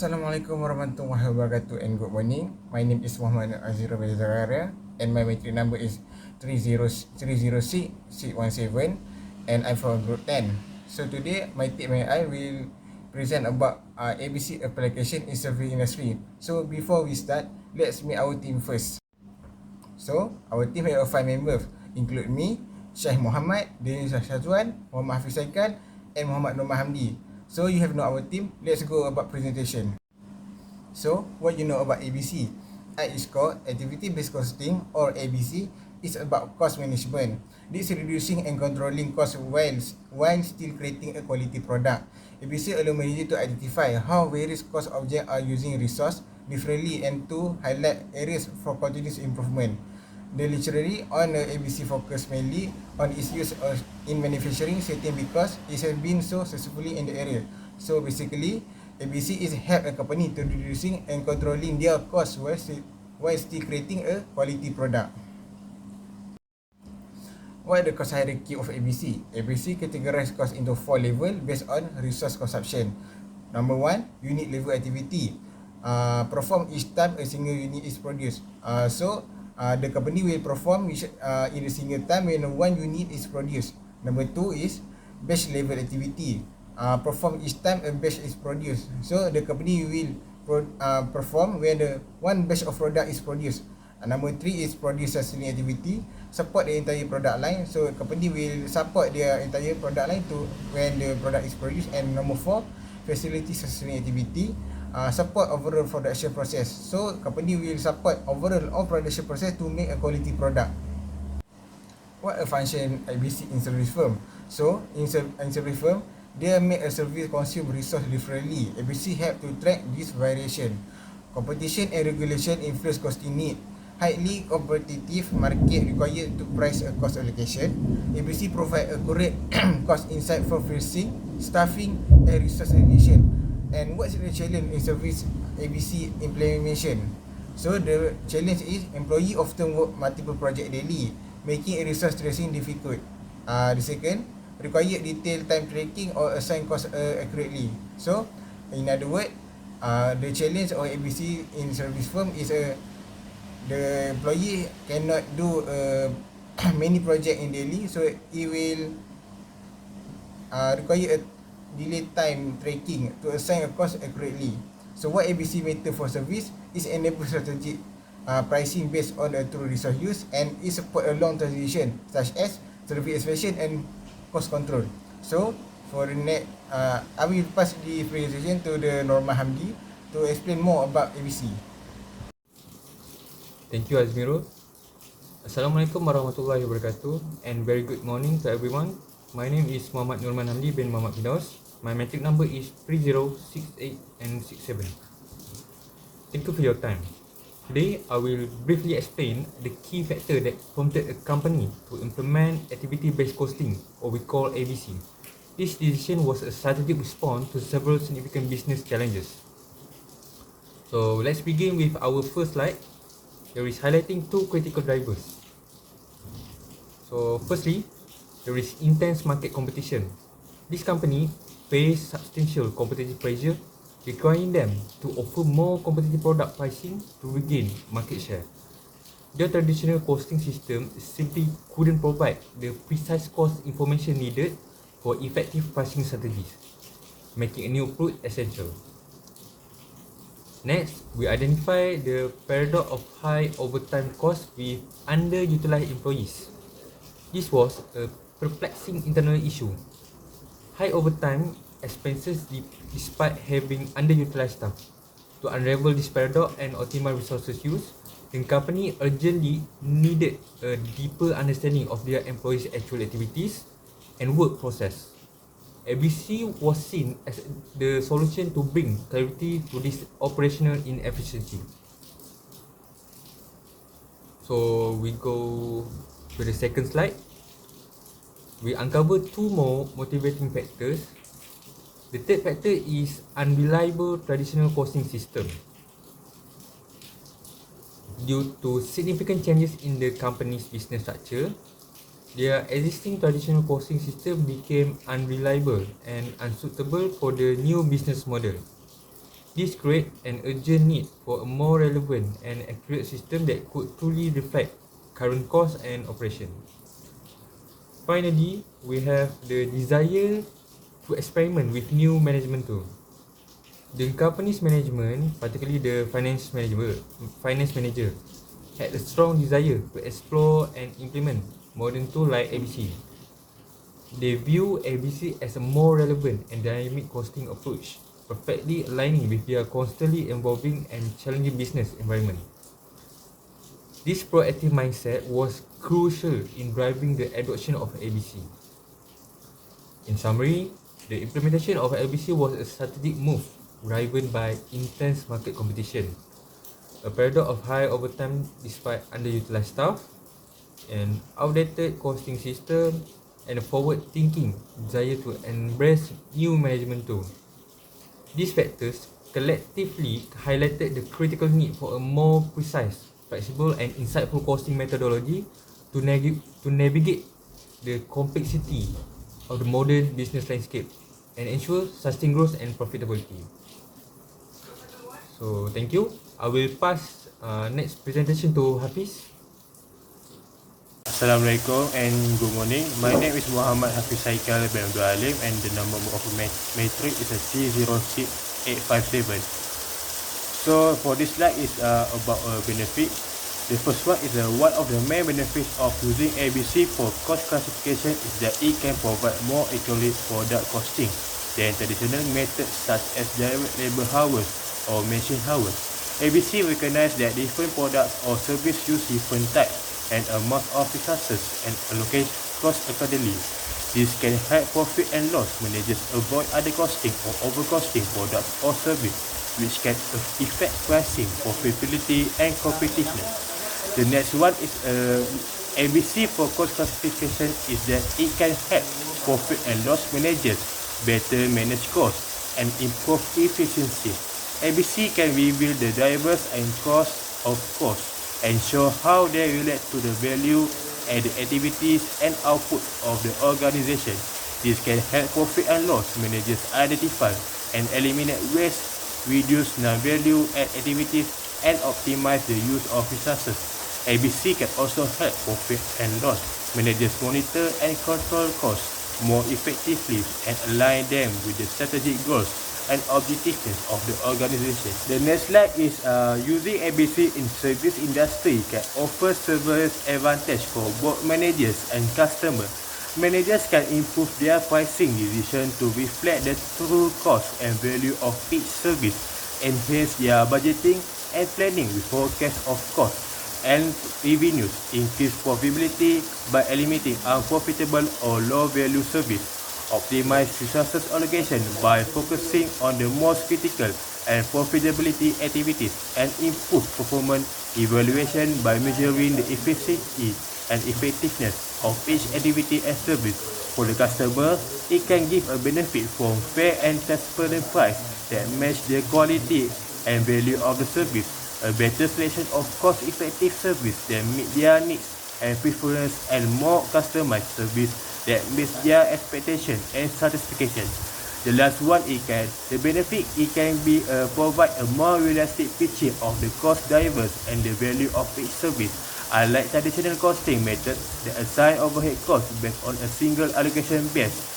Assalamualaikum warahmatullahi wabarakatuh and good morning. My name is Muhammad Azirul Zakaria and my matric number is 306-617 and I'm from group 10. So today my team and I will present about ABC application in service industry. So before we start, let's meet our team first. So our team have 5 members include me, Syekh Muhammad, Denis Syazwan, Muhammad Hafiz Saikal and Muhammad Nur Hamdi. So you have know our team. Let's go about presentation. So what you know about ABC? I is called Activity Based Costing or ABC is about cost management. This is reducing and controlling costs while still creating a quality product. ABC allow manager to identify how various cost objects are using resource differently and to highlight areas for continuous improvement. The literature on ABC focus mainly on its use in manufacturing setting because it has been so successfully in the area. So basically, ABC is help a company to reducing and controlling their costs while still creating a quality product. What are the cost hierarchy of ABC? ABC categorizes cost into 4 levels based on resource consumption. Number 1, unit level activity. Perform each time a single unit is produced. The company will perform in a single time when one unit is produced. Number 2 is batch level activity. Perform each time a batch is produced. So the company will perform when one batch of product is produced. Number 3 is produce sustaining activity. Support the entire product line. So the company will support their entire product line to when the product is produced. And number 4, facility sustaining activity. Support overall production process. So company will support overall all production process to make a quality product. What a function ABC in service firm? So in service firm, they make a service consume resource differently. ABC help to track this variation. Competition and regulation influence costing need. Highly competitive market required to price a cost allocation. ABC provide a correct cost insight for pricing, staffing and resource allocation. And what's the challenge in service ABC implementation? So the challenge is employee often work multiple project daily, making resource tracing difficult. The second, require detailed time tracking or assign cost accurately. So in other words, the challenge of ABC in service firm is the employee cannot do many project in daily, so it will require a delay time tracking to assign a cost accurately. So what ABC method for service is enable strategic pricing based on a true resource use and it support a long transition such as service expansion and cost control. So for the next, I will pass the presentation to the Norma Hamdi to explain more about ABC. Thank you, Azmirul. Assalamualaikum warahmatullahi wabarakatuh and very good morning to everyone. My name is Muhammad Nurman Hamdi bin Muhammad Fidaus. My matric number is 3068 and 67. Thank you for your time. Today, I will briefly explain the key factor that prompted a company to implement activity-based costing, or we call ABC. This decision was a strategic response to several significant business challenges. So let's begin with our first slide. There is highlighting 2 critical drivers. So firstly, there is intense market competition. This company face substantial competitive pressure, requiring them to offer more competitive product pricing to regain market share. Their traditional costing system simply couldn't provide the precise cost information needed for effective pricing strategies, making a new approach essential. Next, we identify the paradox of high overtime costs with underutilized employees. This was a perplexing internal issue. High overtime expenses despite having underutilized staff. To unravel this paradox and optimize resources use, the company urgently needed a deeper understanding of their employees' actual activities and work process. ABC was seen as the solution to bring clarity to this operational inefficiency. So we go to the second slide. We uncover 2 more motivating factors. The third factor is unreliable traditional costing system. Due to significant changes in the company's business structure, their existing traditional costing system became unreliable and unsuitable for the new business model. This creates an urgent need for a more relevant and accurate system that could truly reflect current costs and operation. Finally, we have the desire to experiment with new management tools. The company's management, particularly the finance manager, had a strong desire to explore and implement modern tools like ABC. They view ABC as a more relevant and dynamic costing approach, perfectly aligning with their constantly evolving and challenging business environment. This proactive mindset was crucial in driving the adoption of ABC. In summary, the implementation of ABC was a strategic move driven by intense market competition, a paradox of high overtime despite underutilized staff, an outdated costing system, and a forward-thinking desire to embrace new management tools. These factors collectively highlighted the critical need for a more precise, flexible, and insightful costing methodology to navigate the complexity of the modern business landscape and ensure sustained growth and profitability. So, thank you. I will pass next presentation to Hafiz. Assalamualaikum and good morning. My name is Muhammad Hafiz Haikal bin Abdul Alim and the number of matrix is a C06857. So for this slide is about a benefit. The first one is one of the main benefits of using ABC for cost classification is that it can provide more accurate product costing than traditional methods such as direct labor hours or machine hours. ABC recognizes that different products or services use different types and amount of resources and allocate cost accordingly. This can help profit and loss managers avoid undercosting or overcosting products or service, which can affect pricing, profitability and competitiveness. The next one is ABC for cost classification is that it can help profit and loss managers better manage costs and improve efficiency. ABC can reveal the drivers and costs of costs and show how they relate to the value and the activities and output of the organization. This can help profit and loss managers identify and eliminate waste, reduce non-value add activities, and optimize the use of resources. ABC can also help profit and loss managers monitor and control costs more effectively and align them with the strategic goals and objectives of the organization. The next slide is using ABC in service industry can offer several advantages for both managers and customers. Managers can improve their pricing decision to reflect the true cost and value of each service, enhance their budgeting and planning with forecast of costs and revenues, increase profitability by eliminating unprofitable or low value service, optimize resources allocation by focusing on the most critical and profitability activities, and improve performance evaluation by measuring the efficiency and effectiveness of each activity and service. For the customer, it can give a benefit from fair and transparent price that match the quality and value of the service, a better selection of cost-effective service that meet their needs and preference, and more customized service that meets their expectation and satisfaction. The last one, the benefit can be provide a more realistic picture of the cost drivers and the value of each service. Unlike traditional costing methods that assign overhead costs based on a single allocation base,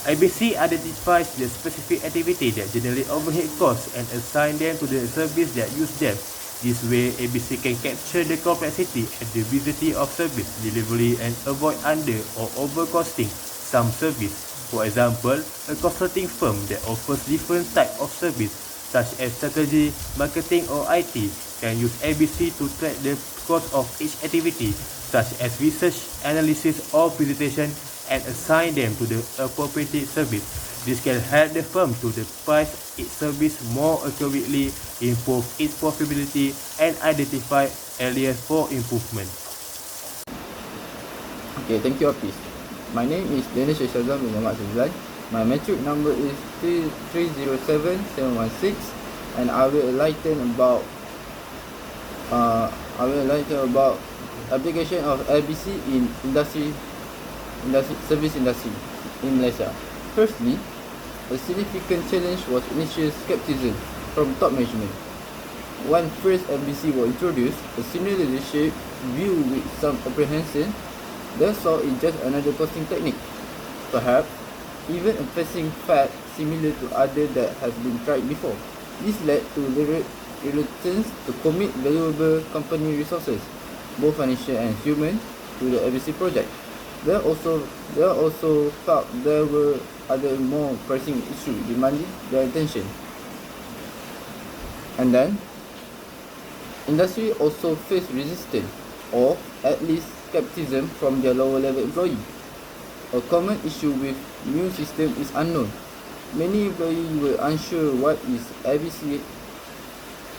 ABC identifies the specific activity that generate overhead costs and assign them to the service that use them. This way, ABC can capture the complexity and diversity of service delivery and avoid under or overcosting some service. For example, a consulting firm that offers different types of service such as strategy, marketing or IT can use ABC to track the cost of each activity such as research, analysis or presentation and assign them to the appropriate service. This can help the firm to price its service more accurately, improve its profitability, and identify areas for improvement. Okay, thank you, Hafiz. My name is Danish Shazam bin Muhammad Zizlan. My metric number is 307716, and I will enlighten about application of LBC in service industry in Malaysia. Firstly, a significant challenge was initial skepticism from top management. When first MBC was introduced, a senior leadership viewed with some apprehension. They saw it just another costing technique, perhaps even a pricing fad similar to others that has been tried before. This led to reluctance to commit valuable company resources, both financial and human, to the ABC project. They also felt there were other more pressing issues demanding their attention. And then, industry also faced resistance, or at least skepticism from their lower level employees. A common issue with new system is unknown. Many employees were unsure what is ABC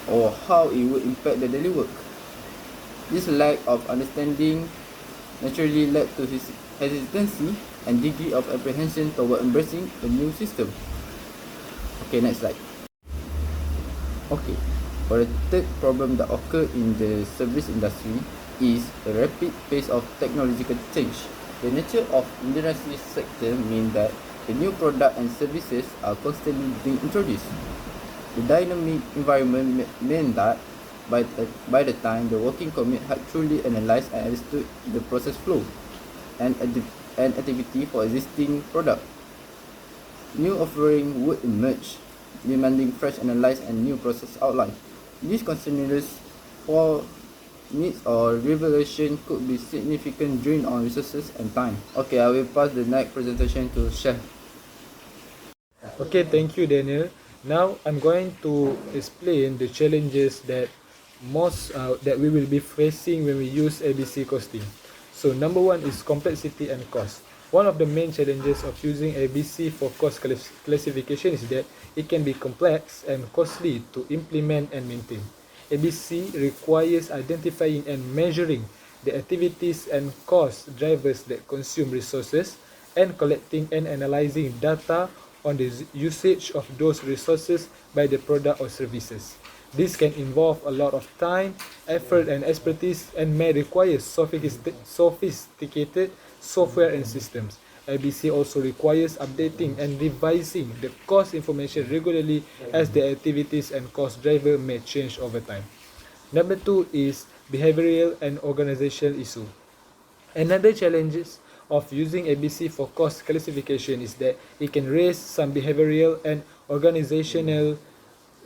or how it would impact their daily work. This lack of understanding naturally led to his hesitancy and degree of apprehension toward embracing a new system. Okay, next slide. Okay, for the third problem that occurred in the service industry is a rapid pace of technological change. The nature of industry sector means that the new product and services are constantly being introduced. The dynamic environment meant that by the time the working community had truly analysed and understood the process flow and activity for existing product, new offering would emerge, demanding fresh analysis and new process outline. This continuous for needs or revelation could be significant drain on resources and time. Okay, I will pass the next presentation to Chef. Okay, thank you, Daniel. Now I'm going to explain the challenges that that we will be facing when we use ABC costing. So number one is complexity and cost. One of the main challenges of using ABC for cost classification is that it can be complex and costly to implement and maintain. ABC requires identifying and measuring the activities and cost drivers that consume resources and collecting and analyzing data on the usage of those resources by the product or services. This can involve a lot of time, effort and expertise and may require sophisticated software and systems. ABC also requires updating and revising the cost information regularly as the activities and cost driver may change over time. Number two is behavioral and organizational issue. Another challenge of using ABC for cost classification is that it can raise some behavioral and organizational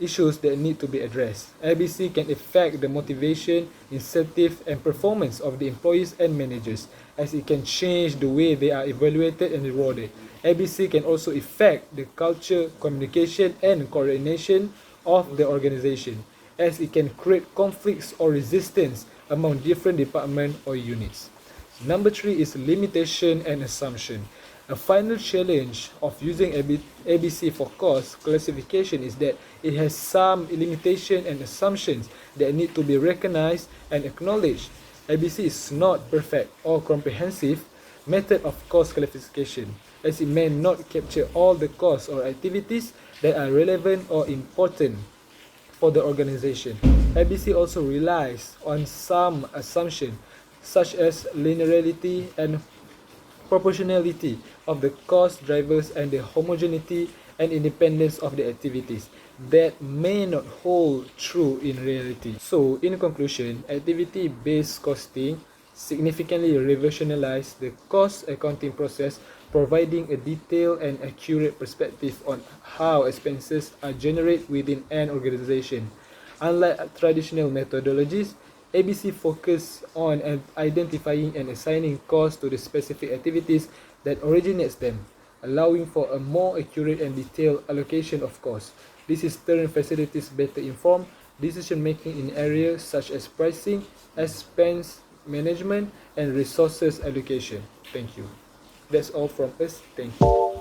issues that need to be addressed. ABC can affect the motivation, incentive, and performance of the employees and managers, as it can change the way they are evaluated and rewarded. ABC can also affect the culture, communication, and coordination of the organization, as it can create conflicts or resistance among different departments or units. Number three is limitation and assumption. A final challenge of using ABC for cost classification is that it has some limitation and assumptions that need to be recognized and acknowledged. ABC is not perfect or comprehensive method of cost classification, as it may not capture all the costs or activities that are relevant or important for the organization. ABC also relies on some assumptions such as linearity and proportionality of the cost drivers and the homogeneity and independence of the activities that may not hold true in reality. So, in conclusion, activity-based costing significantly revolutionized the cost accounting process, providing a detailed and accurate perspective on how expenses are generated within an organization. Unlike traditional methodologies, ABC focus on identifying and assigning costs to the specific activities that originates them, allowing for a more accurate and detailed allocation of costs. This in turn facilitates better informed decision-making in areas such as pricing, expense management, and resources allocation. Thank you. That's all from us. Thank you.